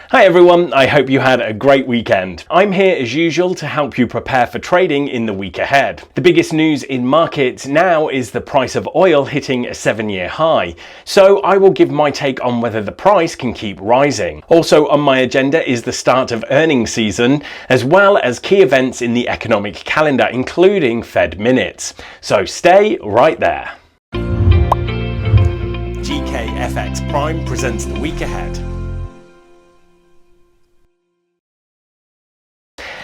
Hi everyone, I hope you had a great weekend. I'm here as usual to help you prepare for trading in the week ahead. The biggest news in markets now is the price of oil hitting a 7-year high, so I will give my take on whether the price can keep rising. Also on my agenda is the start of earnings season, as well as key events in the economic calendar, including Fed minutes. So stay right there. GKFX Prime presents the week ahead.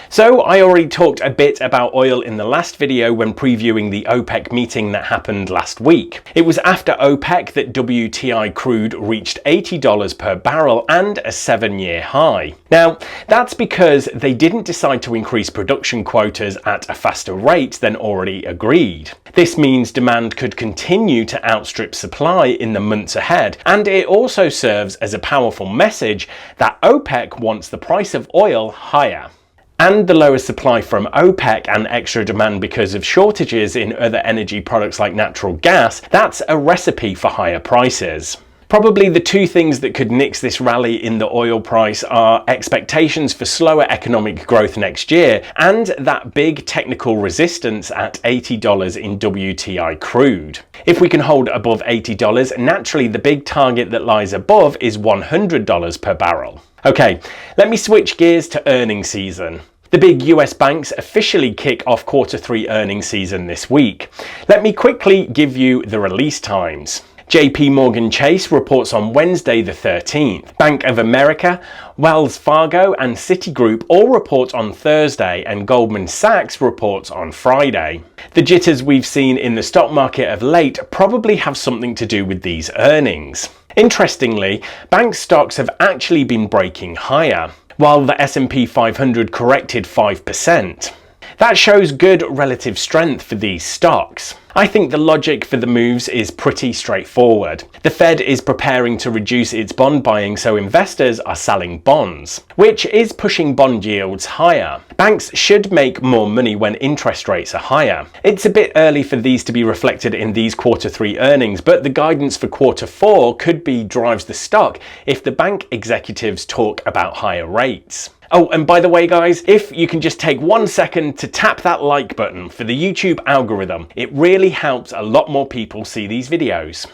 So I already talked a bit about oil in the last video when previewing the OPEC meeting that happened last week. It was after OPEC that WTI crude reached $80 per barrel and a 7-year high. Now, that's because they didn't decide to increase production quotas at a faster rate than already agreed. This means demand could continue to outstrip supply in the months ahead, and it also serves as a powerful message that OPEC wants the price of oil higher. And the lower supply from OPEC and extra demand because of shortages in other energy products like natural gas, that's a recipe for higher prices. Probably the two things that could nix this rally in the oil price are expectations for slower economic growth next year and that big technical resistance at $80 in WTI crude. If we can hold above $80, naturally the big target that lies above is $100 per barrel. Okay, let me switch gears to earnings season. The big US banks officially kick off Q3 earnings season this week. Let me quickly give you the release times. JP Morgan Chase reports on Wednesday the 13th. Bank of America, Wells Fargo and Citigroup all report on Thursday, and Goldman Sachs reports on Friday. The jitters we've seen in the stock market of late probably have something to do with these earnings. Interestingly, bank stocks have actually been breaking higher, while the S&P 500 corrected 5%. That shows good relative strength for these stocks. I think the logic for the moves is pretty straightforward. The Fed is preparing to reduce its bond buying, so investors are selling bonds, which is pushing bond yields higher. Banks should make more money when interest rates are higher. It's a bit early for these to be reflected in these Q3 earnings, but the guidance for Q4 could be drives the stock if the bank executives talk about higher rates. Oh, and by the way guys, if you can just take 1 second to tap that like button for the YouTube algorithm, it really helps a lot more people see these videos.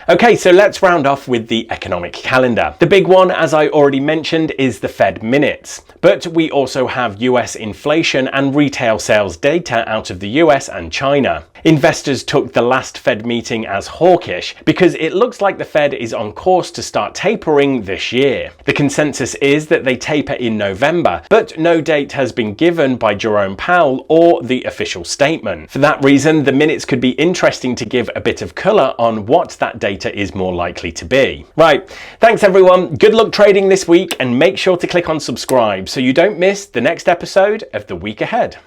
Okay, so let's round off with the economic calendar. The big one, as I already mentioned, is the Fed minutes. But we also have US inflation and retail sales data out of the US and China. Investors took the last Fed meeting as hawkish because it looks like the Fed is on course to start tapering this year. The consensus is that they taper in November, but no date has been given by Jerome Powell or the official statement. For that reason, the minutes could be interesting to give a bit of color on what that data is more likely to be. Right, thanks everyone, good luck trading this week, and make sure to click on subscribe so you don't miss the next episode of the week ahead.